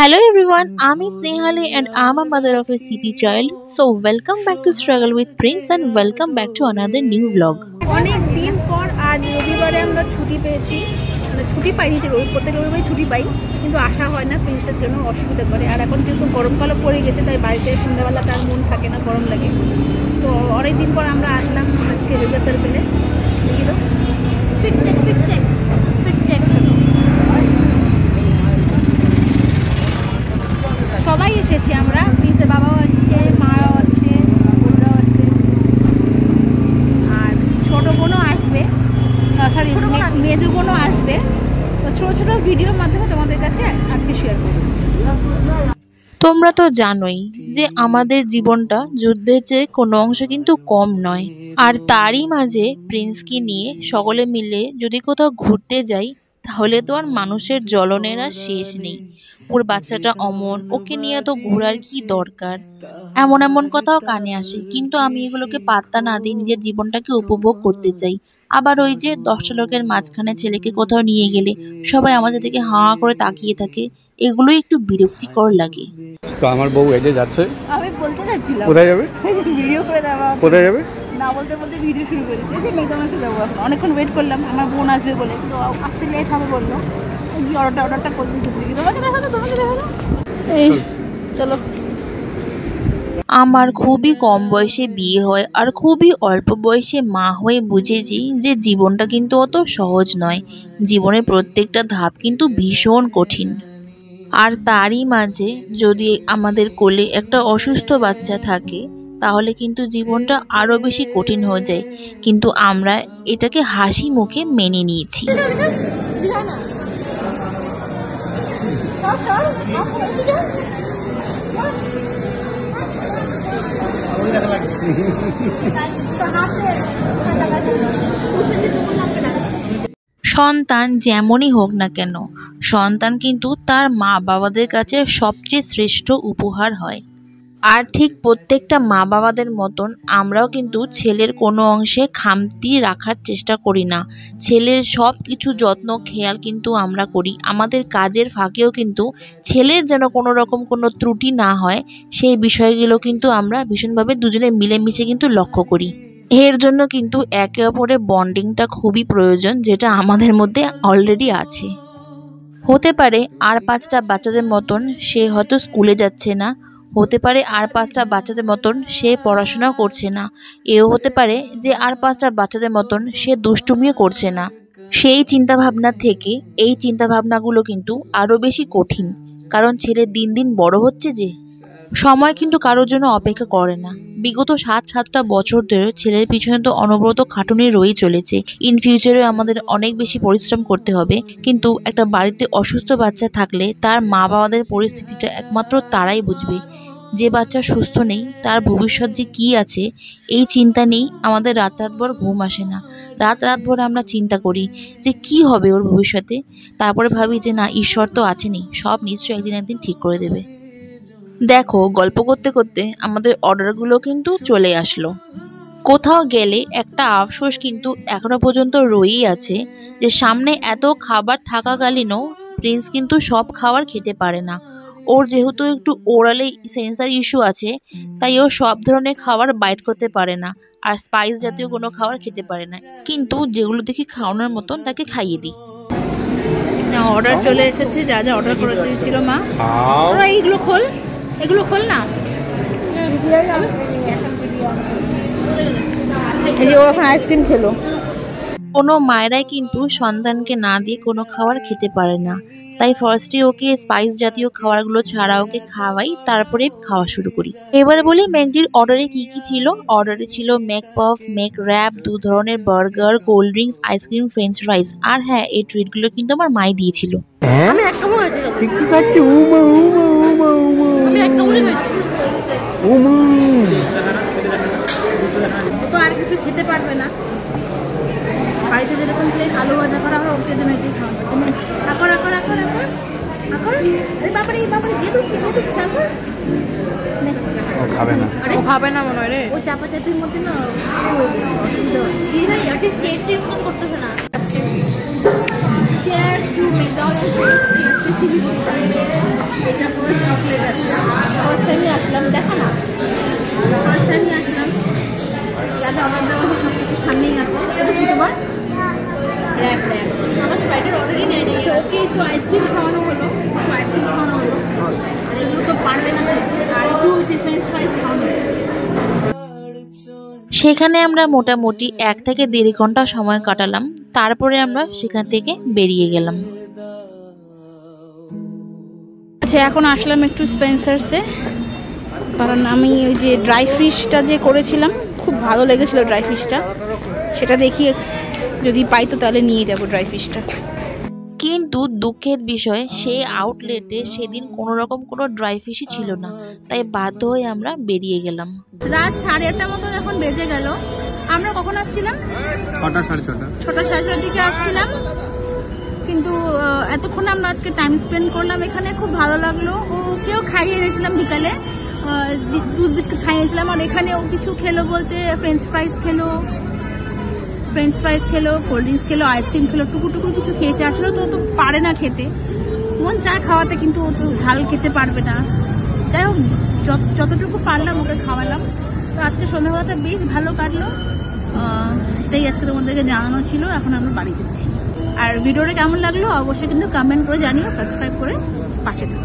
Hello everyone, I'm Snehali and I'm a mother of a CP child. So welcome back to Struggle with Prince and welcome back to another new vlog. অনেক দিন পর আজ রবিবারে আমরা ছুটি পেয়েছি, মানে ছুটি পাইনি, প্রত্যেক রবিবারে ছুটি পাই, কিন্তু আসা হয় না, প্রিন্সের জন্য অসুবিধা করে। আর এখন যেহেতু গরমকালও পড়ে গেছে তাই বাড়িতে সন্ধ্যাবেলাটা আর মন থাকে না, গরম লাগে। তো অনেক দিন পর আমরা আসলাম আজকে রেজা সার্কেলে। দেখি তো ফিট চেক সবাই এসেছি আমরা, প্রিন্সের বাবাও আসছে, মাও আসছে, বোনরাও আসছে, আর ছোটো বোনও আসবে, সরি মেজো বোনও আসবে। তো ছোটো ছোটো ভিডিওর মাধ্যমে তোমাদের কাছে আজকে শেয়ার করব। তোমরা তো জানোই যে আমাদের জীবনটা যুদ্ধের চেয়ে কোনো অংশ কিন্তু কম নয়। আর তারই মাঝে প্রিন্সকে নিয়ে সকলে মিলে যদি কোথাও ঘুরতে যাই তাহলে তো আর মানুষের জ্বলনের আর শেষ নেই। ওর বাচ্চাটা অমন, ওকে নিয়ে তো ঘোরার কি দরকার, এমন এমন কথাও কানে আসে। কিন্তু আমি এগুলোকে পাত্তা না দিয়ে নিজের জীবনটাকে উপভোগ করতে চাই। আবার ওই যে 10টা লোকের মাঝখানে ছেলেকে কোথাও নিয়ে গেলে সবাই আমাদের দিকে হাঁ করে তাকিয়ে থাকে, এগুলোই একটু বিরক্তিকর লাগে। তো আমার বউ এই যে যাচ্ছে, আমি বলতে যাচ্ছিলাম কোথায় যাবে, ভিডিও করে দেওয়া, কোথায় যাবে না বলতে বলতে ভিডিও শুরু করেছে। যে মেকডোনাল্ডসে যাবো, এখন অনেকক্ষণ ওয়েট করলাম, আমার বোন আসবে বলে, তো আসতে লেট হবে বললো। গিয়ে অর্ডারটা করে দিতে, তোমাকে দেখো তো, এই চলো। আমার খুবই কম বয়সে বিয়ে হয় আর খুবই অল্প বয়সে মা হয়ে বুঝেছি যে জীবনটা কিন্তু অত সহজ নয়। জীবনের প্রত্যেকটা ধাপ কিন্তু ভীষণ কঠিন। আর তারই মাঝে যদি আমাদের কোলে একটা অসুস্থ বাচ্চা থাকে তাহলে কিন্তু জীবনটা আরো বেশি কঠিন হয়ে যায়। কিন্তু আমরা এটাকে হাসি মুখে মেনে নিয়েছি। সন্তান যেমনই হোক না কেন, সন্তান কিন্তু তার মা বাবাদের কাছে সবচেয়ে শ্রেষ্ঠ উপহার হয়। আর ঠিক প্রত্যেকটা মা বাবাদের মতন আমরাও কিন্তু ছেলের কোনো অংশে খামতি রাখার চেষ্টা করি না। ছেলের সব কিছু যত্ন খেয়াল কিন্তু আমরা করি। আমাদের কাজের ফাঁকেও কিন্তু ছেলের যেন কোনো রকম কোনো ত্রুটি না হয় সেই বিষয়গুলো কিন্তু আমরা ভীষণভাবে দুজনে মিলেমিশে কিন্তু লক্ষ্য করি। এর জন্য কিন্তু একে অপরের বন্ডিংটা খুবই প্রয়োজন, যেটা আমাদের মধ্যে অলরেডি আছে। হতে পারে আর 5টা বাচ্চাদের মতন সে হয়তো স্কুলে যাচ্ছে না, হতে পারে আর 5টা বাচ্চাদের মতন সে পড়াশোনা করছে না, এও হতে পারে যে আর 5টা বাচ্চাদের মতন সে দুষ্টুমিও করছে না। সেই চিন্তাভাবনা থেকে এই চিন্তাভাবনাগুলো কিন্তু আরও বেশি কঠিন, কারণ ছেলে দিন দিন বড় হচ্ছে যে। সময় কিন্তু কারোর জন্য অপেক্ষা করে না। বিগত 7টা বছর ধরে ছেলের পিছনে তো অনবরত খাটুনি রয়েই চলেছে। ইন ফিউচারে আমাদের অনেক বেশি পরিশ্রম করতে হবে। কিন্তু একটা বাড়িতে অসুস্থ বাচ্চা থাকলে তার মা বাবাদের পরিস্থিতিটা একমাত্র তারাই বুঝবে। যে বাচ্চা সুস্থ নেই তার ভবিষ্যৎ যে কী আছে এই চিন্তা নেই আমাদের রাতভর ঘুম আসে না। রাতভর আমরা চিন্তা করি যে কি হবে ওর ভবিষ্যতে। তারপরে ভাবি যে না, ঈশ্বর তো আছেনই, সব নিশ্চয়ই একদিন ঠিক করে দেবে। দেখো, গল্প করতে করতে আমাদের অর্ডারগুলো কিন্তু চলে আসলো। কোথাও গেলে একটা আফসোস কিন্তু এখনো পর্যন্ত রয়েই আছে, যে সামনে এত খাবার থাকাকালীনও প্রিন্স কিন্তু সব খাবার খেতে পারে না। ওর যেহেতু একটু ওরালে সেন্সার ইস্যু আছে তাই ও সব ধরনের খাবার বাইট করতে পারে না, আর স্পাইস জাতীয় কোনো খাবার খেতে পারে না। কিন্তু যেগুলো দেখি খাওয়ানোর মতন তাকে খাইয়ে দিই। অর্ডার চলে এসেছে, যা যা অর্ডার করে দিয়েছিল মা। এগুলো খোল না, এই যে ও এখন আইসক্রিম খেলো। কোনো মায়েরাই কিন্তু সন্তানকে না দিয়ে কোনো খাবার খেতে পারে না, তাই ফার্স্টে ওকে স্পাইস জাতীয় খাবারগুলো ছাড়া ওকে খাওয়াই, তারপরে খাওয়া শুরু করি। এবারে বলি ম্যাকডির অর্ডারে কি কি ছিল। অর্ডারে ছিল ম্যাক পফ, ম্যাক র্যাপ, 2 ধরনের burger, cold drinks, ice cream, French fries. আর হ্যাঁ, এই ট্রিটগুলো কিন্তু আমার মাই দিয়েছিল। আমি একটা মনে হয়েছে তো আর কিছু খেতে পারবে না। বাড়িতে যেরকম প্লেন আলু ভাজা করা হয় ওকে জন্য এটাই খাওয়া হচ্ছে। খাবে না মনে হয় রে, ও চাপাচাপির মধ্যে না হয়ে গেছে, অসুবিধা হচ্ছে। ভাই অ্যাটলিস্ট কেএফসির মতন করতেছে না। Chair two McDonald's. আসলাম, দেখা না ফার্স্ট টাইমই আসলাম। যাতে অর্ডার দেওয়া সব কিছু সামনেই আছে। এটা কি তোমার র্যাপ আমার স্প্রাইটের অর্ডারই নেয় নেই। ওকে একটু আইসক্রিম খাওয়ানো হলো, আর এগুলো তো পারবে না খেতে, আর একটু যে ফ্রেঞ্চ ফ্রাইজ খাওয়ানো হলো। সেখানে আমরা মোটামুটি 1 থেকে 1.5 ঘন্টা সময় কাটালাম। তারপরে আমরা সেখান থেকে বেরিয়ে গেলাম। আচ্ছা, এখন আসলাম একটু স্পেন্সার্সে, কারণ আমি ওই যে ড্রাই ফিশটা যে করেছিলাম খুব ভালো লেগেছিল ড্রাই ফিশটা, সেটা দেখিয়ে যদি পাই তো তাহলে নিয়ে যাব ড্রাই ফিশটা। কিন্তু দুঃখের বিষয় সেই আউটলেটে সেদিন কোনো রকম কোনো ড্রাই ফিশই ছিল না, তাই বাধ্য হয়ে আমরা বেরিয়ে গেলাম। রাত 8:30 মতো এখন বেজে গেল। আমরা কখন আসছিলাম? 6টা 6:30। 6টা 6:30 দিকে আসছিলাম, কিন্তু এতক্ষণ আমরা আজকে টাইম স্পেন্ড করলাম এখানে, খুব ভালো লাগলো। ওকেও খাইয়ে এনেছিলাম বিকালে, দুধ বিস্কুট খাইয়ে এনেছিলাম, আর এখানে ও কিছু খেলো বলতে ফ্রেঞ্চ ফ্রাইজ খেলো, কোল্ড ড্রিঙ্কস খেলো, আইসক্রিম খেলো, টুকু কিছু খেয়েছে। আসলে তো ও তো পারে না খেতে, মন চায় খাওয়াতে, কিন্তু ও তো ঝাল খেতে পারবে না। যাই হোক, যতটুকু পারলাম ওকে খাওয়ালাম। তো আজকে সন্ধ্যাবেলাটা বেশ ভালো কাটলো, তাই আজকে তোমাদেরকে জানানো ছিল। এখন আমরা বাড়ি যাচ্ছি। আর ভিডিওটা কেমন লাগলো অবশ্যই কিন্তু কমেন্ট করে জানিও, সাবস্ক্রাইব করে পাশে থাকো।